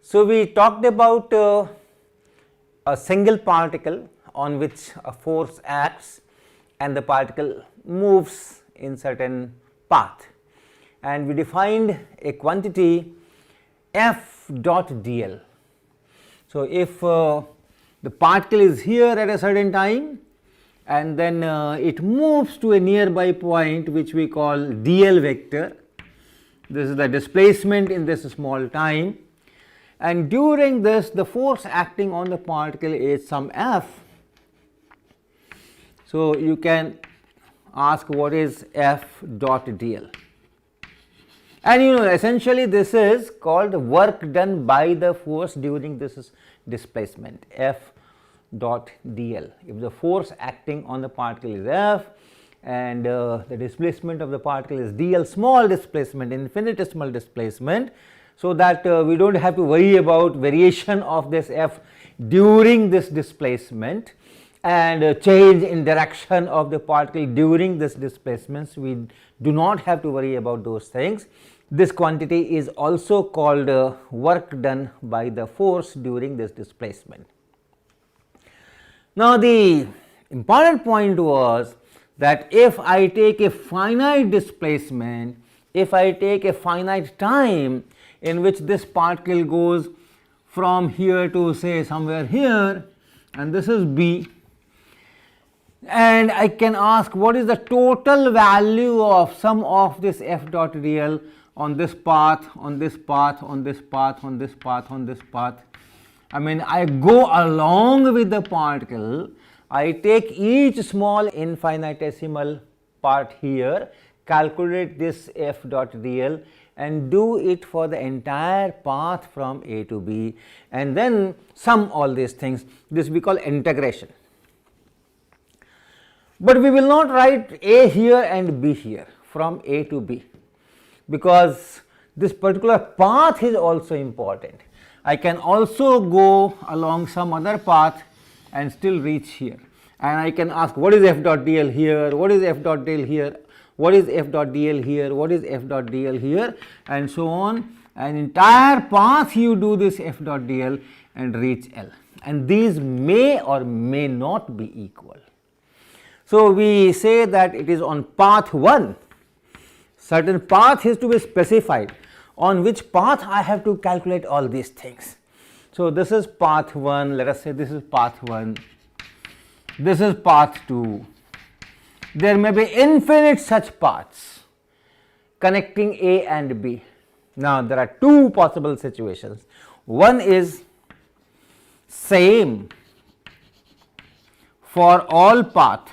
So, we talked about a single particle on which a force acts and the particle moves in certain path, and we defined a quantity f dot dl. So, if the particle is here at a certain time and then it moves to a nearby point which we call dl vector, this is the displacement in this small time, and during this the force acting on the particle is some f. So, you can ask what is f dot dl, and essentially this is called work done by the force during this displacement, f dot dl. If the force acting on the particle is f and the displacement of the particle is dl, small displacement, infinitesimal displacement, so that we do not have to worry about variation of this f during this displacement and change in direction of the particle during this displacements. We do not have to worry about those things. This quantity is also called work done by the force during this displacement. Now, the important point was that if I take a finite displacement, if I take a finite time in which this particle goes from here to say somewhere here, and this is b, and I can ask what is the total value of sum of this f dot dl on this path, on this path, on this path, on this path, on this path. I mean, I go along with the particle, I take each small infinitesimal part here, calculate this f dot dl and do it for the entire path from A to B, and then sum all these things. This we call integration. But we will not write A here and B here from A to B, because this particular path is also important. I can also go along some other path and still reach here, and I can ask what is f dot dl here, what is f dot dl here, what is f dot dl here, what is f dot dl here, and so on. An entire path you do this f dot dl and reach L, and these may or may not be equal. So, we say that it is on path 1, certain path is to be specified on which path I have to calculate all these things. So, this is path 1, let us say this is path 1, this is path 2. There may be infinite such paths connecting A and B. Now, there are two possible situations. One is same for all paths,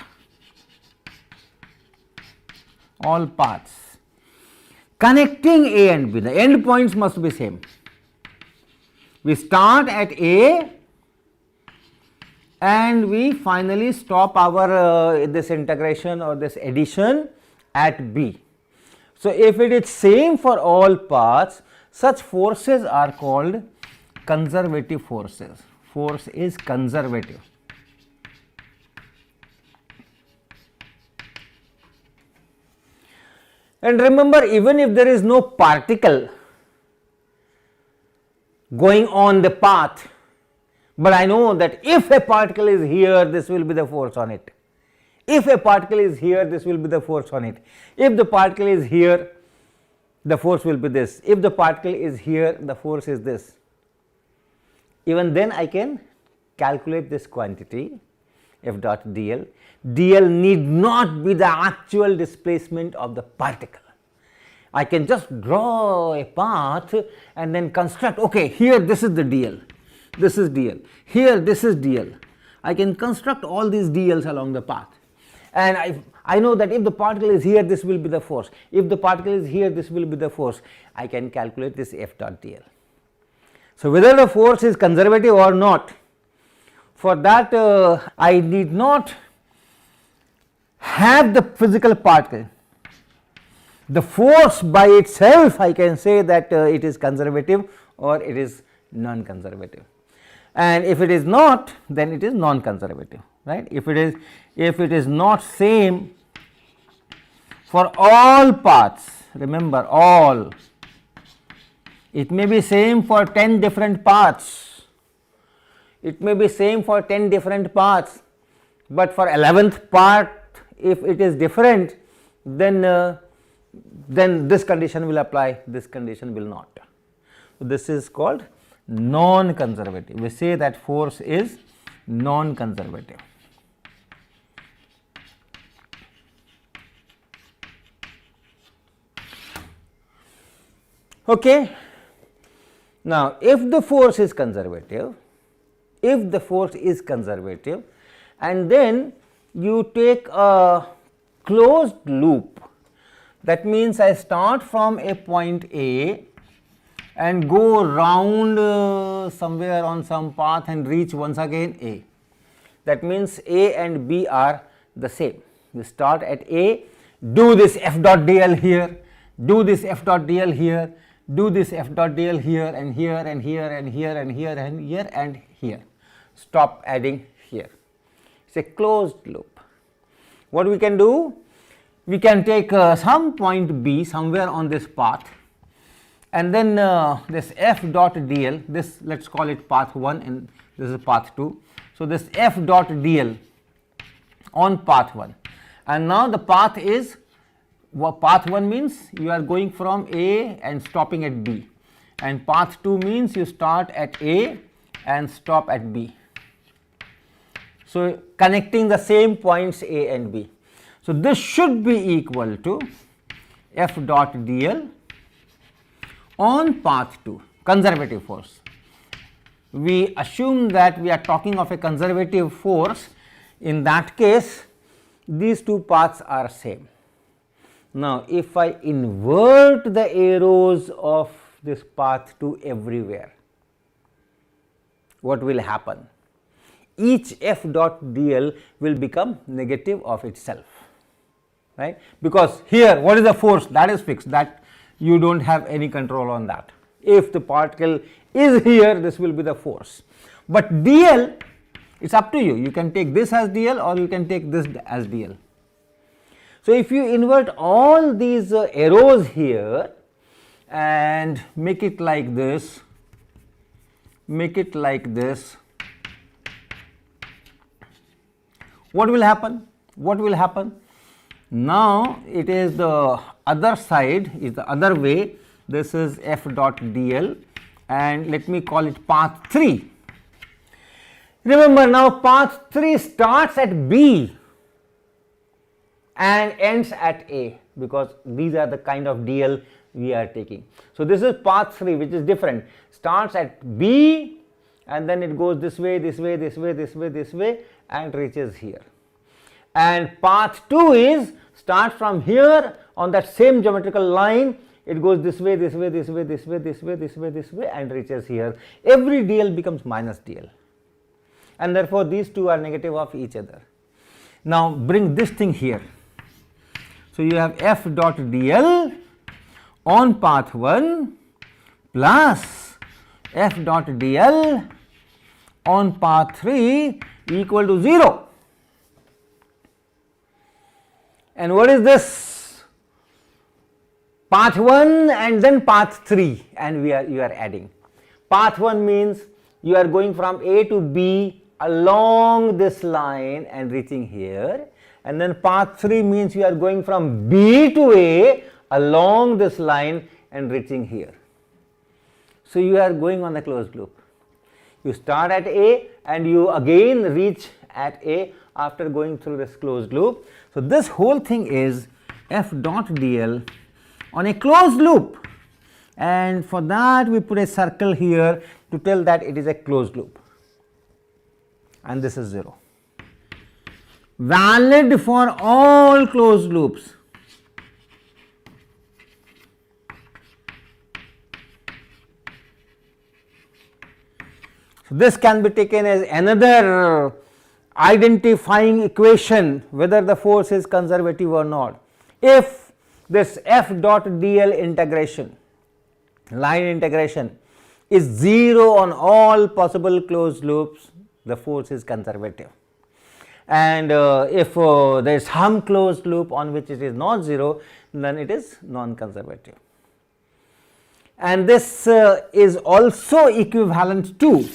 connecting A and B, the end points must be same. We start at A and we finally stop our this integration or this addition at B. So, if it is same for all paths, such forces are called conservative forces. Force is conservative. And remember, even if there is no particle going on the path, but I know that if a particle is here, this will be the force on it. If a particle is here, this will be the force on it. If the particle is here, the force will be this. If the particle is here, the force is this. Even then I can calculate this quantity f dot dl. dl need not be the actual displacement of the particle. I can just draw a path and then construct, okay, here this is the dl, this is dl, here this is dl. I can construct all these dl's along the path, and I know that if the particle is here, this will be the force. If the particle is here, this will be the force. I can calculate this f dot dl. So, whether the force is conservative or not, for that I need not have the physical particle. The force by itself, I can say that it is conservative or it is non-conservative, and if it is not, then it is non-conservative, right. If it is not same for all paths, remember all, It may be same for 10 different paths. It may be same for 10 different paths, but for 11th path, if it is different, then this condition will apply, this condition will not. So, this is called non-conservative. We say that force is non-conservative. Okay. Now, if the force is conservative, and then you take a closed loop, that means I start from a point A and go round somewhere on some path and reach once again A. That means A and B are the same. You start at A, do this f dot dl here, do this f dot dl here, do this f dot dl here and here and here and here and here and here and here. Stop adding here. It is a closed loop. What we can do? We can take some point B somewhere on this path, and then this f dot dl, this let us call it path 1 and this is path 2. So, this f dot dl on path 1, and now the path is, path 1 means you are going from A and stopping at B, and path 2 means you start at A and stop at B. So, connecting the same points A and B. So, this should be equal to f dot dl on path 2, conservative force. We assume that we are talking of a conservative force. In that case, these two paths are same. Now, if I invert the arrows of this path 2 everywhere, what will happen? Each f dot dl will become negative of itself, right? Because here what is the force? That is fixed, that you do not have any control on that. If the particle is here, this will be the force, but dl, it is up to you. You can take this as dl or you can take this as dl. So, if you invert all these arrows here and make it like this, what will happen? What will happen? Now, it is the other side, is the other way. This is f dot dl, and let me call it path 3. Remember, now path 3 starts at B and ends at A, because these are the kind of dl we are taking. So, this is path 3, which is different, starts at B and then it goes this way, this way, this way, this way, this way, and reaches here. And path 2 is starts from here on that same geometrical line, it goes this way, this way, this way, this way, this way, this way, this way, and reaches here. Every dl becomes minus dl, and therefore, these two are negative of each other. Now, bring this thing here. So, you have f dot dl on path 1 plus f dot dl on path 3 equal to 0. And what is this? Path 1 and then path 3, and you are adding. Path 1 means you are going from A to B along this line and reaching here, and then path 3 means you are going from B to A along this line and reaching here. So, you are going on a closed loop. You start at A and you again reach at A after going through this closed loop. So, this whole thing is f dot dl on a closed loop, and for that we put a circle here to tell that it is a closed loop, and this is 0, valid for all closed loops. So, this can be taken as another identifying equation whether the force is conservative or not. If this f dot dl integration, line integration, is 0 on all possible closed loops, the force is conservative. And if there is some closed loop on which it is not 0, then it is non-conservative. and this is also equivalent to,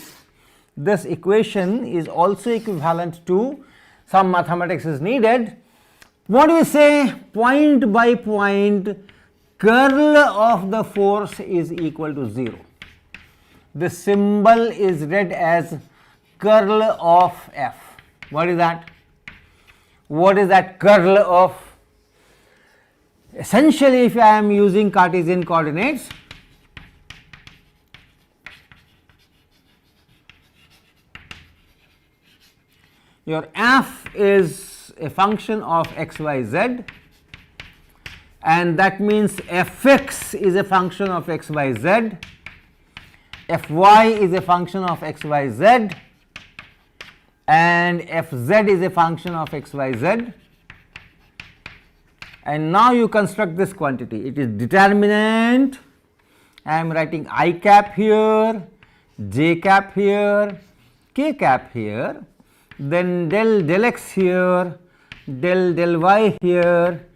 this equation is also equivalent to, some mathematics is needed. What do we say? Point by point curl of the force is equal to 0. The symbol is read as curl of F. What is that? What is that curl of? Essentially, if I am using Cartesian coordinates, your F is a function of x, y, z, and that means Fx is a function of x, y, z, Fy is a function of x, y, z, and Fz is a function of x, y, z. And now you construct this quantity. It is determinant. I am writing I cap here, j cap here, k cap here, then del x here, del y here,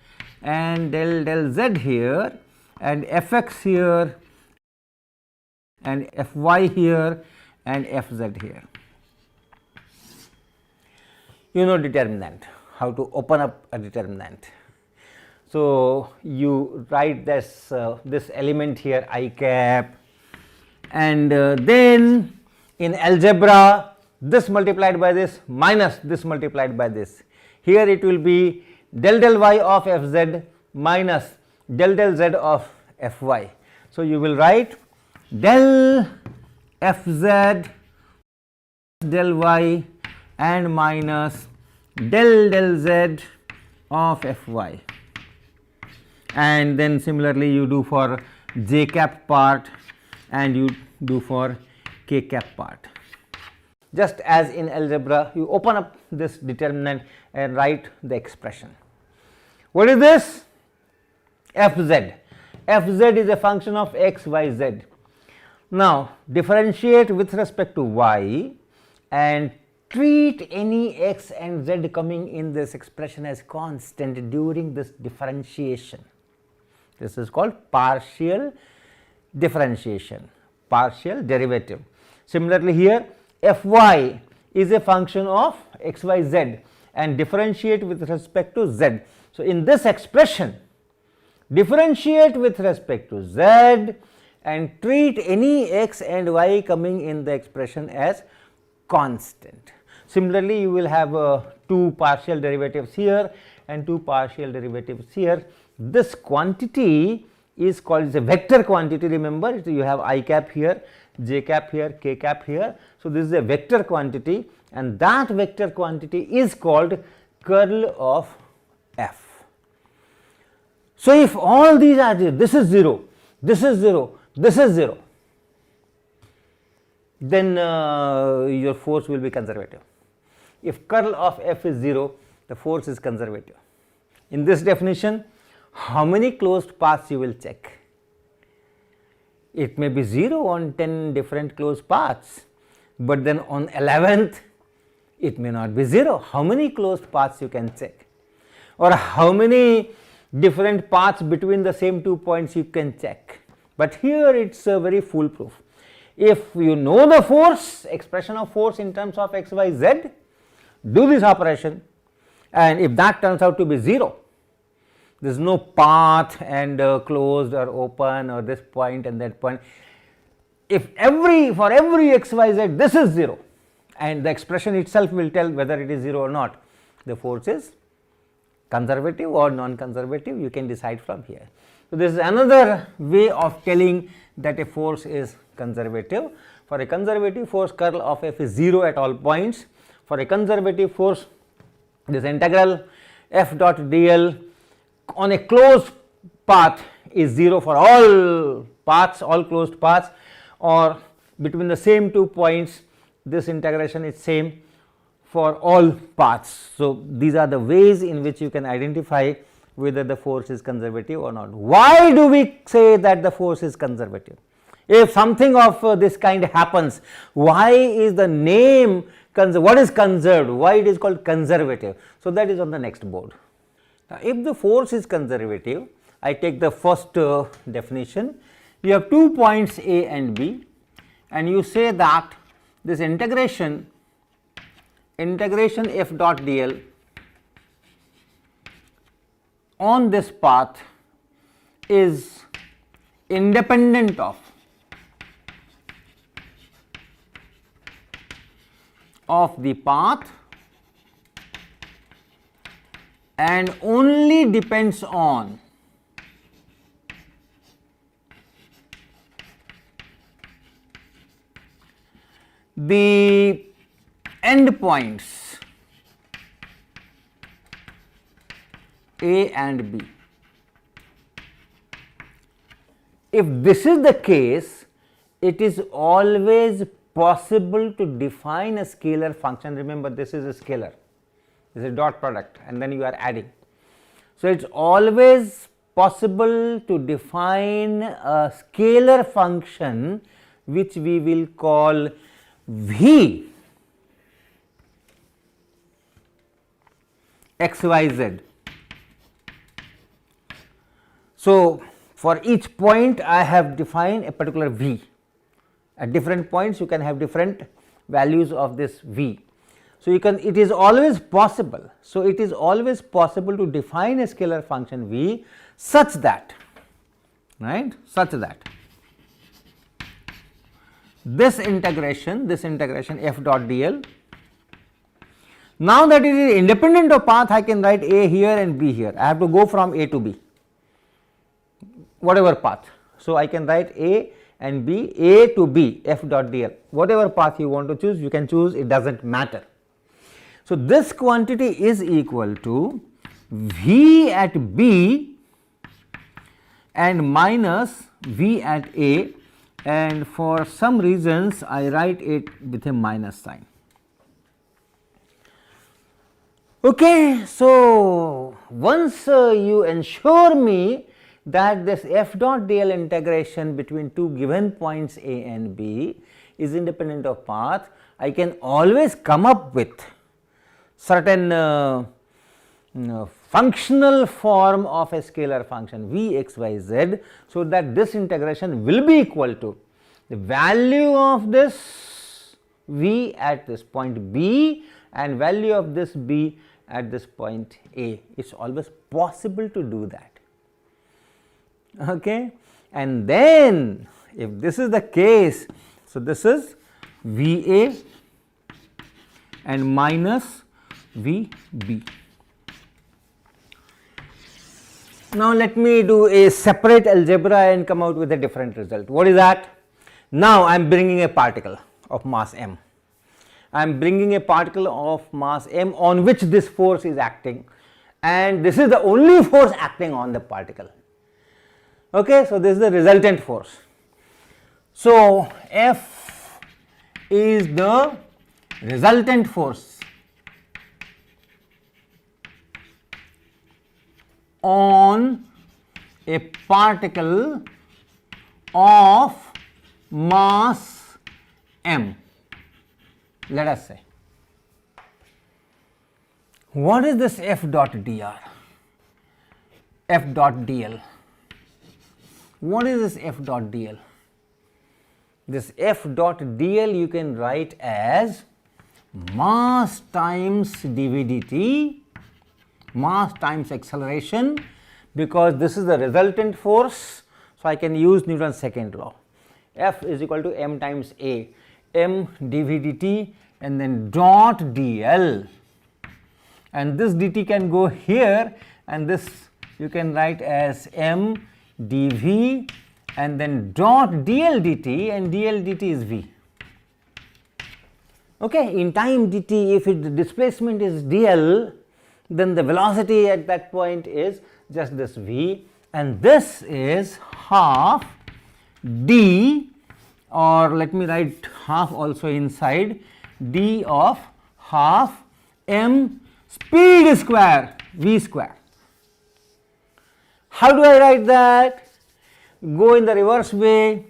and del z here, and fx here, and fy here, and fz here. You know determinant, how to open up a determinant. So, you write this element here I cap, and then in algebra this multiplied by this minus this multiplied by this. Here it will be del y of fz minus del z of fy. So, you will write del fz del y and minus del z of fy. And then similarly you do for j cap part and you do for k cap part. Just as in algebra, you open up this determinant and write the expression. What is this? Fz. Fz is a function of x, y, z. Now differentiate with respect to y and treat any x and z coming in this expression as constant during this differentiation. This is called partial differentiation, partial derivative. Similarly, here fy is a function of x, y, z and differentiate with respect to z. So, in this expression differentiate with respect to z and treat any x and y coming in the expression as constant. Similarly, you will have two partial derivatives here and two partial derivatives here. This quantity is called a vector quantity. Remember, so you have I cap here, j cap here, k cap here. So, this is a vector quantity and that vector quantity is called curl of f. So, if all these are 0, this is 0, this is 0, this is 0, then your force will be conservative. If curl of f is 0, the force is conservative. In this definition, how many closed paths you will check? It may be 0 on 10 different closed paths, but then on 11th it may not be 0. How many closed paths you can check, or how many different paths between the same 2 points you can check? But here it is very foolproof. If you know the force, expression of force in terms of x, y, z, do this operation, and if that turns out to be 0, there is no path and closed or open or this point and that point. If for every x, y, z this is 0 and the expression itself will tell whether it is 0 or not, the force is conservative or non-conservative, you can decide from here. So, this is another way of telling that a force is conservative. For a conservative force, curl of f is 0 at all points. For a conservative force, this integral f dot dl on a closed path is 0 for all paths, all closed paths, or between the same 2 points this integration is same for all paths. So, these are the ways in which you can identify whether the force is conservative or not. Why do we say that the force is conservative? If something of this kind happens, why is the name what is conserved, why it is called conservative? So, that is on the next board. Now, if the force is conservative, I take the first definition, you have 2 points A and B, and you say that this integration f dot dl on this path is independent of the path and only depends on the endpoints A and B. If this is the case, it is always possible to define a scalar function. Remember, this is a scalar, this is a dot product, and then you are adding. So, it is always possible to define a scalar function which we will call V x y z. So, for each point I have defined a particular V. At different points you can have different values of this V. So, you can, it is always possible. So, it is always possible to define a scalar function V such that, right, such that this integration f dot dl, now that it is independent of path, I can write A here and B here. I have to go from A to B, whatever path. So, I can write A and B, A to B, f dot dl, whatever path you want to choose, you can choose, it does not matter. So, this quantity is equal to V at B and minus V at A, and for some reasons I write it with a minus sign. Okay, so, once you ensure me that this f dot dl integration between two given points A and B is independent of path, I can always come up with certain functional form of a scalar function V x y z, so that this integration will be equal to the value of this V at this point B and value of this B at this point A. It is always possible to do that. Okay. And then if this is the case, so this is V A and minus V B. Now, let me do a separate algebra and come out with a different result. What is that? Now, I am bringing a particle of mass m. I am bringing a particle of mass m on which this force is acting, and this is the only force acting on the particle. Okay, so, this is the resultant force. So, F is the resultant force on a particle of mass m, let us say. What is this f dot dr? F dot dl. What is this f dot dl? This f dot dl you can write as mass times dv dt, mass times acceleration, because this is the resultant force. So, I can use Newton's second law. F is equal to m times a, m dv dt and then dot dl, and this dt can go here, and this you can write as m dv and then dot dl dt, and dl dt is v. Okay. In time dt, if the displacement is dl, then the velocity at that point is just this v, and this is half d, or let me write half also inside, d of half m speed square v square. How do I write that? Go in the reverse way.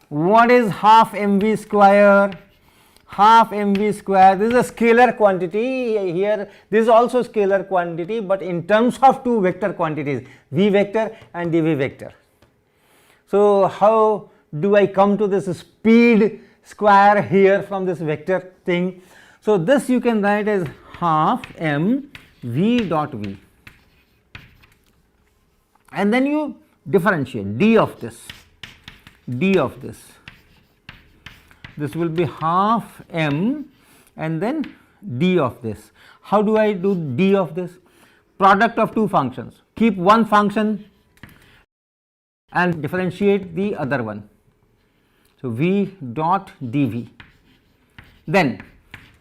What is half mv square? Half mv square, this is a scalar quantity here, this is also scalar quantity, but in terms of two vector quantities, v vector and dv vector. So, how do I come to this speed square here from this vector thing? So, this you can write as half m v dot v, and then you differentiate d of this, this will be half m and then d of this. How do I do d of this? Product of two functions, keep one function and differentiate the other one. So, v dot dv, then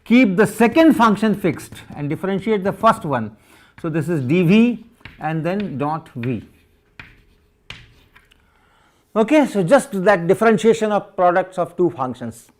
keep the second function fixed and differentiate the first one. So, this is dv and then dot v. Okay, so, just that differentiation of products of two functions,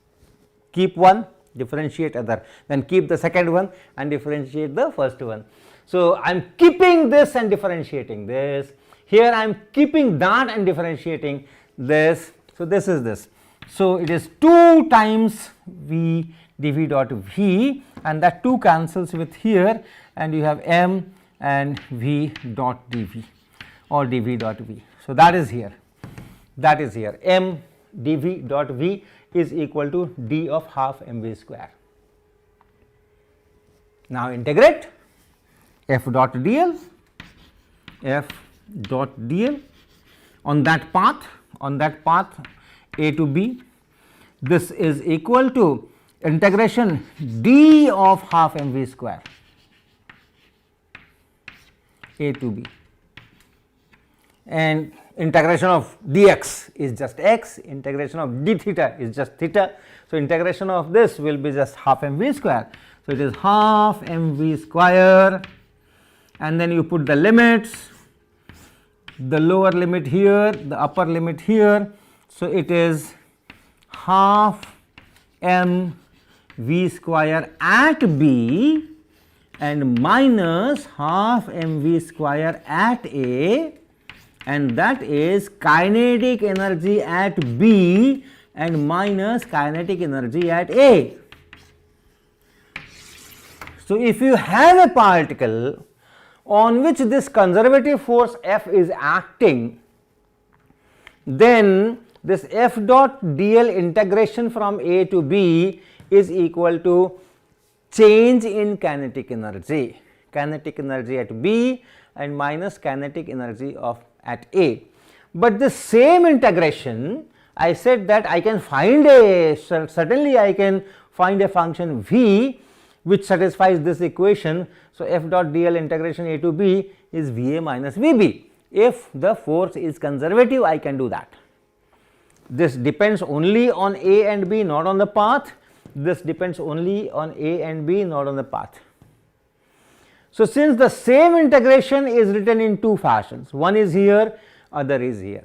keep one, differentiate other, then keep the second one and differentiate the first one. So, I am keeping this and differentiating this, here I am keeping that and differentiating this. So, this is this. So, it is 2 times v dv dot v, and that 2 cancels with here, and you have m and v dot dv or dv dot v. So, that is here. M dv dot v is equal to d of half mv square. Now, integrate f dot dl on that path a to b. This is equal to integration d of half mv square a to b, and integration of dx is just x, integration of d theta is just theta. So, integration of this will be just half mv square. So, it is half mv square, and then you put the limits, the lower limit here, the upper limit here. So, it is half m v square at b and minus half m v square at a, and that is kinetic energy at b and minus kinetic energy at a. So, if you have a particle on which this conservative force F is acting, then this F dot dl integration from A to B is equal to change in kinetic energy at B and minus kinetic energy of at A. But the same integration, I said that I can find certainly I can find a function V which satisfies this equation. So, F dot dl integration A to B is V A minus V B. If the force is conservative, I can do that. This depends only on A and B, not on the path. This depends only on A and B, not on the path. So, since the same integration is written in two fashions, one is here, other is here,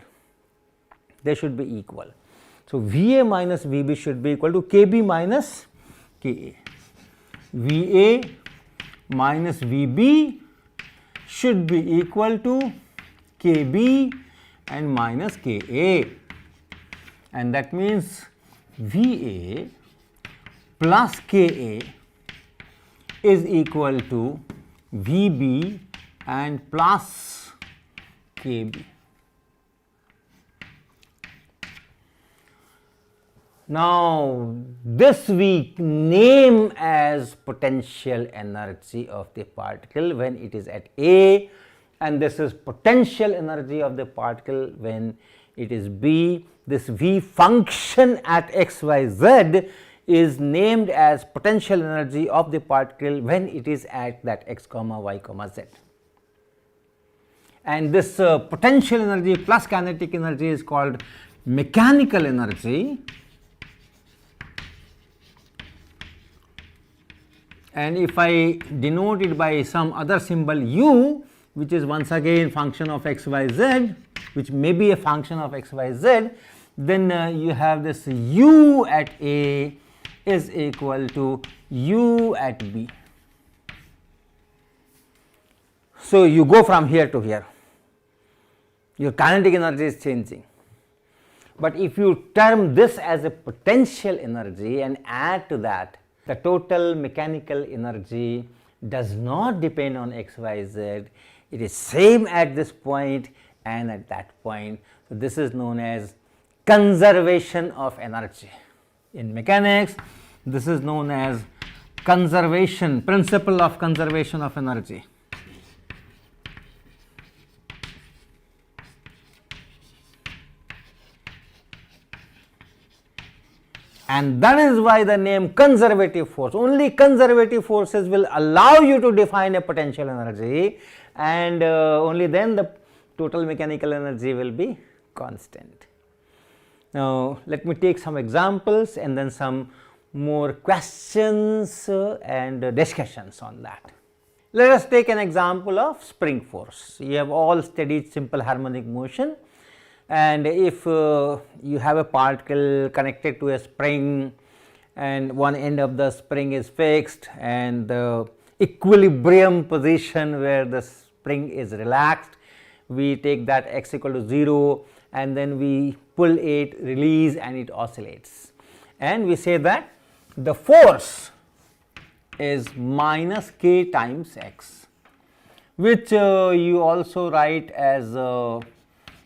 they should be equal. So, V A minus V B should be equal to K B minus K A. V A minus V B should be equal to K B and minus K A, and that means V A plus K A is equal to V B and plus K B. Now, this we name as potential energy of the particle when it is at A, and this is potential energy of the particle when it is B. This V function at x, y, z is named as potential energy of the particle when it is at that x comma y comma z. And this potential energy plus kinetic energy is called mechanical energy. And if I denote it by some other symbol u, which is once again function of x, y, z, which may be a function of x, y, z, then you have this u at A is equal to u at B. So, you go from here to here, your kinetic energy is changing. But if you term this as a potential energy and add to that, the total mechanical energy does not depend on x, y, z, it is same at this point and at that point. So, this is known as conservation of energy. In mechanics, this is known as conservation, principle of conservation of energy. And that is why the name conservative force. Only conservative forces will allow you to define a potential energy, and only then the total mechanical energy will be constant. Now, let me take some examples and then some more questions and discussions on that. Let us take an example of spring force. You have all studied simple harmonic motion, and if you have a particle connected to a spring and one end of the spring is fixed and the equilibrium position where the spring is relaxed, we take that x equal to 0 and then we pull it, release, and it oscillates, and we say that the force is minus k times x, which you also write as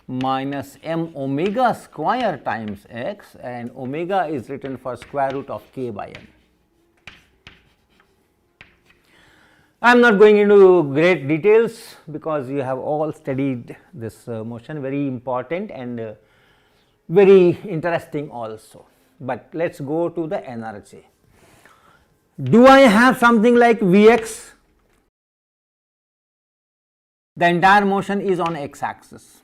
minus m omega square times x, and omega is written for square root of k by m. I am not going into great details because you have all studied this motion, very important and very interesting also, but let us go to the energy. Do I have something like Vx? The entire motion is on x axis.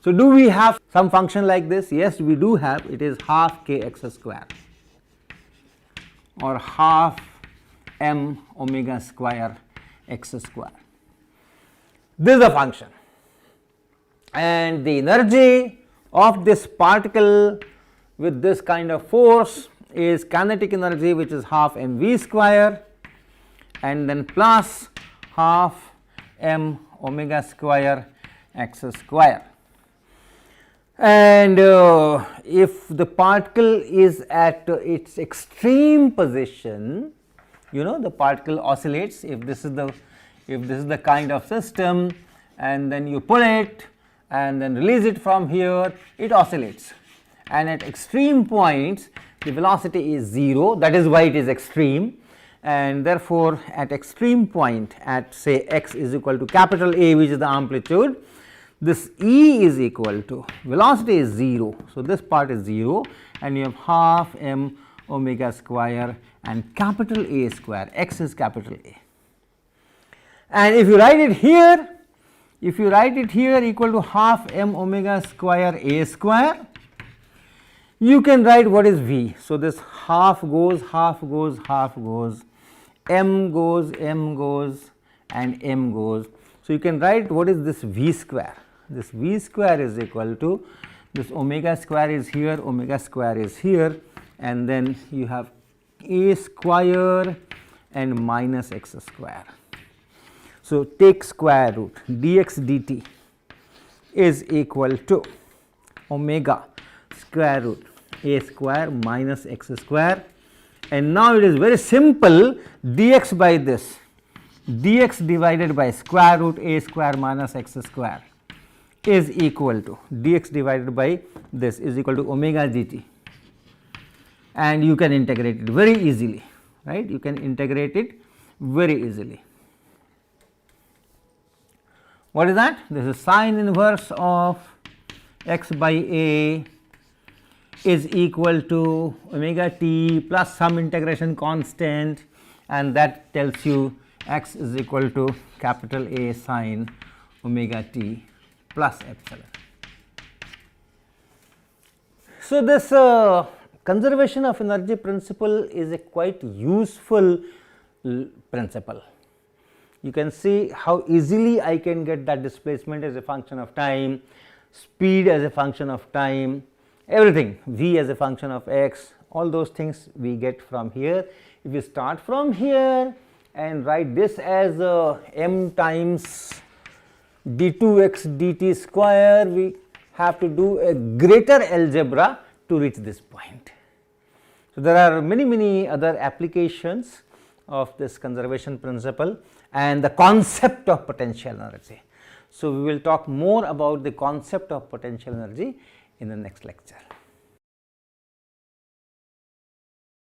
So, do we have some function like this? Yes, we do have. It is half kx square or half m omega square x square. This is a function, and the energy of this particle with this kind of force is kinetic energy, which is half mv square and then plus half m omega square x square. And if the particle is at its extreme position, you know, the particle oscillates. If this is the kind of system, and then you pull it and then release it from here, it oscillates, and at extreme points the velocity is 0. That is why it is extreme, and therefore at extreme point at say x is equal to capital A, which is the amplitude, this E is equal to velocity is 0. So, this part is 0 and you have half m omega square and capital A square, x is capital A. And if you write it here, equal to half m omega square A square, you can write what is V. So, this half goes, half goes, half goes, m goes, and m goes. So, you can write what is this V square. This V square is equal to this omega square is here, omega square is here, and then you have A square and minus x square. So, take square root dx dt is equal to omega square root A square minus x square, and now it is very simple, dx by this, dx divided by square root A square minus x square is equal to dx divided by this is equal to omega dt, and you can integrate it very easily, right? You can integrate it very easily. What is that? This is sine inverse of x by A is equal to omega t plus some integration constant, and that tells you x is equal to capital A sine omega t plus epsilon. So, this conservation of energy principle is a quite useful principle. You can see how easily I can get that displacement as a function of time, speed as a function of time, everything, v as a function of x, all those things we get from here. If you start from here and write this as m times d2x dt square, we have to do a greater algebra to reach this point. So, there are many other applications of this conservation principle and the concept of potential energy. So, we will talk more about the concept of potential energy in the next lecture.